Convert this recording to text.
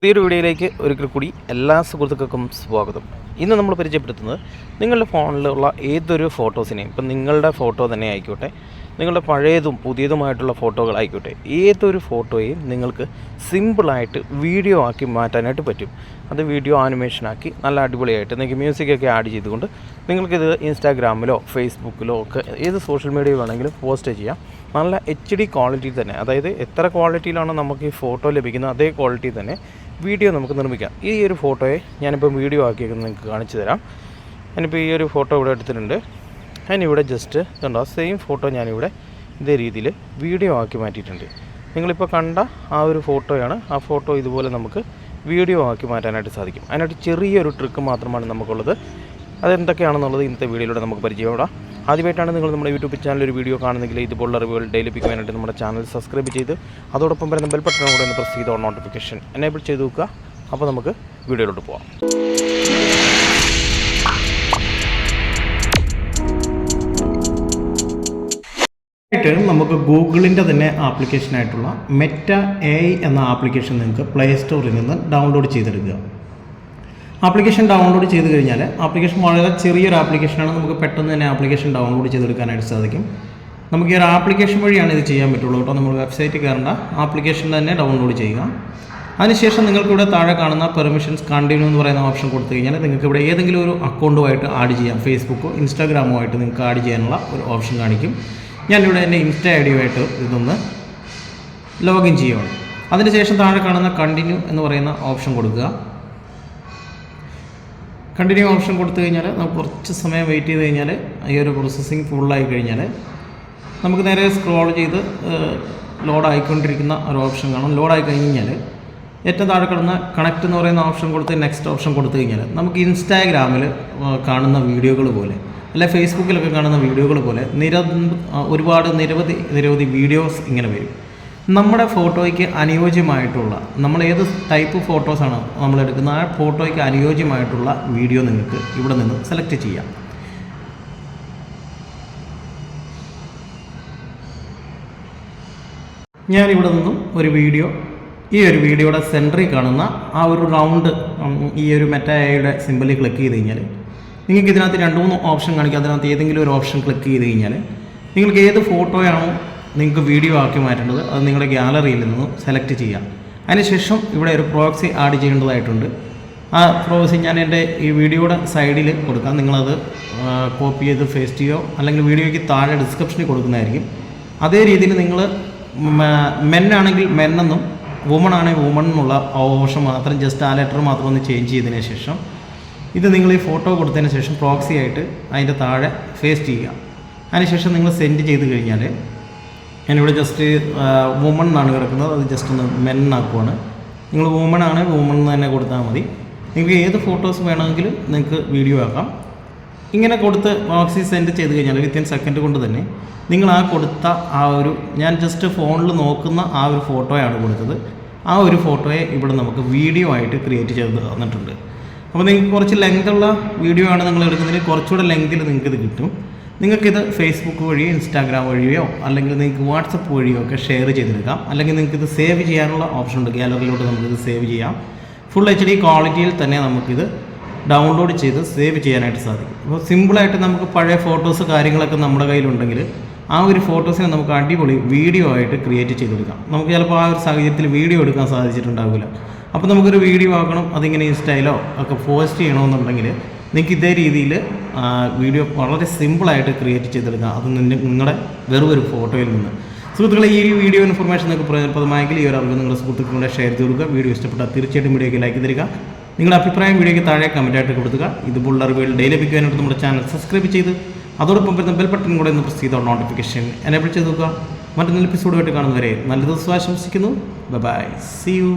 പുതിയൊരു വീഡിയോയിലേക്ക് ഒരിക്കൽ കൂടി എല്ലാ സുഹൃത്തുക്കൾക്കും സ്വാഗതം. ഇന്ന് നമ്മൾ പരിചയപ്പെടുത്തുന്നത് നിങ്ങളുടെ ഫോണിലുള്ള ഏതൊരു ഫോട്ടോസിനെയും, ഇപ്പം നിങ്ങളുടെ ഫോട്ടോ തന്നെ ആയിക്കോട്ടെ, നിങ്ങളുടെ പഴയതും പുതിയതുമായിട്ടുള്ള ഫോട്ടോകളായിക്കോട്ടെ, ഏതൊരു ഫോട്ടോയും നിങ്ങൾക്ക് സിമ്പിളായിട്ട് വീഡിയോ ആക്കി മാറ്റാനായിട്ട് പറ്റും. അത് വീഡിയോ ആനിമേഷനാക്കി നല്ല അടിപൊളിയായിട്ട് നിങ്ങൾക്ക് മ്യൂസിക്കൊക്കെ ആഡ് ചെയ്തുകൊണ്ട് നിങ്ങൾക്കിത് ഇൻസ്റ്റാഗ്രാമിലോ ഫേസ്ബുക്കിലോ ഒക്കെ ഏത് സോഷ്യൽ മീഡിയ വേണമെങ്കിലും പോസ്റ്റ് ചെയ്യാം. നല്ല HD ക്വാളിറ്റിയിൽ തന്നെ, അതായത് എത്ര ക്വാളിറ്റിയിലാണോ നമുക്ക് ഈ ഫോട്ടോ ലഭിക്കുന്നത് അതേ ക്വാളിറ്റി തന്നെ വീഡിയോ നമുക്ക് നിർമ്മിക്കാം. ഈ ഒരു ഫോട്ടോയെ ഞാനിപ്പോൾ വീഡിയോ ആക്കിയേക്കുന്നത് നിങ്ങൾക്ക് കാണിച്ചു തരാം. ഞാനിപ്പോൾ ഈ ഒരു ഫോട്ടോ ഇവിടെ എടുത്തിട്ടുണ്ട്. ഞാനിവിടെ ജസ്റ്റ് കണ്ടോ, സെയിം ഫോട്ടോ ഞാനിവിടെ ഇതേ രീതിയിൽ വീഡിയോ ആക്കി മാറ്റിയിട്ടുണ്ട്. നിങ്ങളിപ്പോൾ കണ്ട ആ ഒരു ഫോട്ടോയാണ്. ആ ഫോട്ടോ ഇതുപോലെ നമുക്ക് വീഡിയോ ആക്കി മാറ്റാനായിട്ട് സാധിക്കും. അതിനായിട്ട് ചെറിയൊരു ട്രിക്ക് മാത്രമാണ് നമുക്കുള്ളത്. അതെന്തൊക്കെയാണെന്നുള്ളത് ഇന്നത്തെ വീഡിയോയിലൂടെ നമുക്ക് പരിചയപ്പെടാം. ആദ്യമായിട്ടാണ് നിങ്ങൾ നമ്മുടെ യൂട്യൂബ് ചാനൽ ഒരു വീഡിയോ കാണുന്നെങ്കിൽ ഇതുപോലുള്ള അറിവുകൾ ഡെയിലി ലഭിക്കുവാനായിട്ട് നമ്മുടെ ചാനൽ സബ്സ്ക്രൈബ് ചെയ്ത് അതോടൊപ്പം വരുന്ന ബെൽ ബട്ടൺ കൂടെ ഒന്ന് പ്രസ് ചെയ്ത് നോട്ടിഫിക്കേഷൻ എനേബിൾ ചെയ്ത് വെക്കുക. അപ്പോൾ നമുക്ക് വീഡിയോയിലോട്ട് പോകാം. നമുക്ക് ഗൂഗിളിൻ്റെ തന്നെ ആപ്ലിക്കേഷനായിട്ടുള്ള മെറ്റ AI എന്ന ആപ്ലിക്കേഷൻ നിങ്ങൾക്ക് പ്ലേ സ്റ്റോറിൽ നിന്ന് ഡൗൺലോഡ് ചെയ്തെടുക്കുക. ആപ്ലിക്കേഷൻ ഡൗൺലോഡ് ചെയ്ത് കഴിഞ്ഞാൽ ആപ്ലിക്കേഷൻ വളരെ ചെറിയൊരു ആപ്ലിക്കേഷനാണ്. നമുക്ക് പെട്ടെന്ന് തന്നെ ആപ്ലിക്കേഷൻ ഡൗൺലോഡ് ചെയ്തെടുക്കാനായിട്ട് സാധിക്കും. നമുക്ക് ഈ ഒരു ആപ്ലിക്കേഷൻ വഴിയാണ് ഇത് ചെയ്യാൻ പറ്റുള്ളൂ കേട്ടോ. നമ്മൾ വെബ്സൈറ്റിൽ കയറേണ്ട, ആപ്ലിക്കേഷൻ തന്നെ ഡൗൺലോഡ് ചെയ്യുക. അതിനുശേഷം നിങ്ങൾക്കിവിടെ താഴെ കാണുന്ന പെർമിഷൻസ് കണ്ടിന്യൂ എന്ന് പറയുന്ന ഓപ്ഷൻ കൊടുത്തു കഴിഞ്ഞാൽ നിങ്ങൾക്ക് ഇവിടെ ഏതെങ്കിലും ഒരു അക്കൗണ്ടുമായിട്ട് ആഡ് ചെയ്യാം. ഫേസ്ബുക്കോ ഇൻസ്റ്റാഗ്രാമോ ആയിട്ട് നിങ്ങൾക്ക് ആഡ് ചെയ്യാനുള്ള ഒരു ഓപ്ഷൻ കാണിക്കും. ഞാനിവിടെ എൻ്റെ ഇൻസ്റ്റ ID ഇതൊന്ന് ലോഗിൻ ചെയ്യുകയാണ്. അതിനുശേഷം താഴെ കാണുന്ന കണ്ടിന്യൂ എന്ന് പറയുന്ന ഓപ്ഷൻ കൊടുക്കുക. കണ്ടിന്യൂ ഓപ്ഷൻ കൊടുത്തു കഴിഞ്ഞാൽ നമുക്ക് കുറച്ച് സമയം വെയിറ്റ് ചെയ്ത് കഴിഞ്ഞാൽ ഈ ഒരു പ്രോസസ്സിങ് ഫുള്ളായി കഴിഞ്ഞാൽ നമുക്ക് നേരെ സ്ക്രോൾ ചെയ്ത് ലോഡായിക്കൊണ്ടിരിക്കുന്ന ഒരു ഓപ്ഷൻ കാണും. ലോഡായി കഴിഞ്ഞാൽ ഏറ്റവും താഴെ കിടന്ന കണക്റ്റ് എന്ന് പറയുന്ന ഓപ്ഷൻ കൊടുത്ത് നെക്സ്റ്റ് ഓപ്ഷൻ കൊടുത്തു കഴിഞ്ഞാൽ നമുക്ക് ഇൻസ്റ്റാഗ്രാമിൽ കാണുന്ന വീഡിയോകൾ പോലെ അല്ലെ ഫേസ്ബുക്കിലൊക്കെ കാണുന്ന വീഡിയോകൾ പോലെ ഒരുപാട് നിരവധി വീഡിയോസ് ഇങ്ങനെ വരും. നമ്മുടെ ഫോട്ടോയ്ക്ക് അനുയോജ്യമായിട്ടുള്ള, നമ്മൾ ഏത് ടൈപ്പ് ഫോട്ടോസാണ് നമ്മൾ എടുക്കുന്ന ആ ഫോട്ടോയ്ക്ക് അനുയോജ്യമായിട്ടുള്ള വീഡിയോ നിങ്ങൾക്ക് ഇവിടെ നിന്ന് സെലക്ട് ചെയ്യാം. ഞാനിവിടെ നിന്നും ഒരു വീഡിയോ, ഈ ഒരു വീഡിയോയുടെ സെൻറ്ററിൽ കാണുന്ന ആ ഒരു റൗണ്ട്, ഈ ഒരു മെറ്റ AIയുടെ സിമ്പിളിൽ ക്ലിക്ക് ചെയ്ത് കഴിഞ്ഞാൽ നിങ്ങൾക്ക് ഇതിനകത്ത് 2-3 ഓപ്ഷൻ കാണിക്കും. അതിനകത്ത് ഏതെങ്കിലും ഒരു ഓപ്ഷൻ ക്ലിക്ക് ചെയ്ത് കഴിഞ്ഞാൽ നിങ്ങൾക്ക് ഏത് ഫോട്ടോയാണോ നിങ്ങൾക്ക് വീഡിയോ ആക്കി മാറ്റേണ്ടത് അത് നിങ്ങളുടെ ഗ്യാലറിയിൽ നിന്നും സെലക്ട് ചെയ്യാം. അതിനുശേഷം ഇവിടെ ഒരു പ്രോക്സി ആഡ് ചെയ്യേണ്ടതായിട്ടുണ്ട്. ആ പ്രോക്സി ഞാൻ എൻ്റെ ഈ വീഡിയോയുടെ സൈഡിൽ കൊടുക്കാം. നിങ്ങളത് കോപ്പി ചെയ്ത് പേസ്റ്റ് ചെയ്യുകയോ അല്ലെങ്കിൽ വീഡിയോയ്ക്ക് താഴെ ഡിസ്ക്രിപ്ഷനിൽ കൊടുക്കുന്നതായിരിക്കും. അതേ രീതിയിൽ നിങ്ങൾ മെന്നാണെങ്കിൽ മെന്നെന്നും വുമൺ ആണെങ്കിൽ വുമൺ എന്നുള്ള ഓപ്ഷൻ മാത്രം ജസ്റ്റ് ആ ലെറ്റർ മാത്രം ഒന്ന് ചേഞ്ച് ചെയ്തതിന് ശേഷം ഇത് നിങ്ങൾ ഈ ഫോട്ടോ കൊടുത്തതിന് ശേഷം പ്രോക്സി ആയിട്ട് അതിൻ്റെ താഴെ പേസ്റ്റ് ചെയ്യുക. അതിനുശേഷം നിങ്ങൾ സെൻഡ് ചെയ്ത് കഴിഞ്ഞാൽ ഞാനിവിടെ ജസ്റ്റ് വുമൺ എന്നാണ് കിടക്കുന്നത്, അത് ജസ്റ്റ് ഒന്ന് മെൻ ആക്കുവാണ്. നിങ്ങൾ വുമൺ ആണ് വുമൺ എന്ന് തന്നെ കൊടുത്താൽ മതി. നിങ്ങൾക്ക് ഏത് ഫോട്ടോസ് വേണമെങ്കിലും നിങ്ങൾക്ക് വീഡിയോ ആക്കാം. ഇങ്ങനെ കൊടുത്ത് പ്രോക്സി സെൻഡ് ചെയ്ത് കഴിഞ്ഞാൽ വിത്തിൻ സെക്കൻഡ് കൊണ്ട് തന്നെ നിങ്ങൾ ആ കൊടുത്ത ആ ഒരു, ഞാൻ ജസ്റ്റ് ഫോണിൽ നോക്കുന്ന ആ ഒരു ഫോട്ടോയാണ് കൊടുത്തത്. ആ ഒരു ഫോട്ടോയെ ഇവിടെ നമുക്ക് വീഡിയോ ആയിട്ട് ക്രിയേറ്റ് ചെയ്ത് തന്നിട്ടുണ്ട്. അപ്പോൾ നിങ്ങൾക്ക് കുറച്ച് ലെങ്തുള്ള വീഡിയോ ആണ് നിങ്ങൾ എടുക്കുന്നതിന് കുറച്ചുകൂടെ ലെങ്തിൽ നിങ്ങൾക്കിത് കിട്ടും. നിങ്ങൾക്കിത് ഫേസ്ബുക്ക് വഴിയോ ഇൻസ്റ്റാഗ്രാം വഴിയോ അല്ലെങ്കിൽ നിങ്ങൾക്ക് വാട്സപ്പ് വഴിയോ ഒക്കെ ഷെയർ ചെയ്തെടുക്കാം. അല്ലെങ്കിൽ നിങ്ങൾക്കിത് സേവ് ചെയ്യാനുള്ള ഓപ്ഷൻ ഉണ്ട്. ഗാലറിയിലോട്ട് നമുക്കിത് സേവ് ചെയ്യാം. ഫുൾ HD ക്വാളിറ്റിയിൽ തന്നെ നമുക്കിത് ഡൗൺലോഡ് ചെയ്ത് സേവ് ചെയ്യാനായിട്ട് സാധിക്കും. അപ്പോൾ സിമ്പിളായിട്ട് നമുക്ക് പഴയ ഫോട്ടോസ് കാര്യങ്ങളൊക്കെ നമ്മുടെ കയ്യിലുണ്ടെങ്കിൽ ആ ഒരു ഫോട്ടോസിനെ നമുക്ക് അടിപൊളി വീഡിയോ ആയിട്ട് ക്രിയേറ്റ് ചെയ്തെടുക്കാം. നമുക്ക് ചിലപ്പോൾ ആ ഒരു സാഹചര്യത്തിൽ വീഡിയോ എടുക്കാൻ സാധിച്ചിട്ടുണ്ടാവില്ല. അപ്പോൾ നമുക്കൊരു വീഡിയോ ആക്കണം, അതിങ്ങനെ ഇൻസ്റ്റയിലോ ഒക്കെ പോസ്റ്റ് ചെയ്യണമെന്നുണ്ടെങ്കിൽ നിങ്ങൾക്ക് ഇതേ രീതിയിൽ വീഡിയോ വളരെ സിമ്പിളായിട്ട് ക്രിയേറ്റ് ചെയ്തെടുക്കാം. അത് നിങ്ങളുടെ വെറും ഒരു ഫോട്ടോയിൽ നിന്ന്. സുഹൃത്തുക്കളെ, ഈ വീഡിയോ ഇൻഫർമേഷൻ നിങ്ങൾക്ക് പ്രയോജനപ്രദമായെങ്കിൽ ഈ ഒരു അറിവ് നിങ്ങളുടെ സുഹൃത്തുക്കളുടെ ഷെയർ ചെയ്ത് കൊടുക്കുക. വീഡിയോ ഇഷ്ടപ്പെട്ടാൽ തീർച്ചയായിട്ടും വീഡിയോയ്ക്ക് ലൈക്ക് തരിക. നിങ്ങളുടെ അഭിപ്രായം വീഡിയോയ്ക്ക് താഴെ കമൻറ്റായിട്ട് കൊടുക്കുക. ഇതുപോലുള്ള അറിവുകൾ ഡെയിലി ലഭിക്കാനായിട്ട് നമ്മുടെ ചാനൽ സബ്സ്ക്രൈബ് ചെയ്ത് അതോടൊപ്പം വരുന്ന ബെൽ ബട്ടൺ കൂടെ ഒന്ന് പ്രസ് ചെയ്ത നോട്ടിഫിക്കേഷൻ എനേബിൾ ചെയ്ത് നോക്കുക. മറ്റൊരു എപ്പിസോഡുമായിട്ട് കാണുന്നവരെ നല്ല ദിവസം ആശംസിക്കുന്നു. Bye, see U.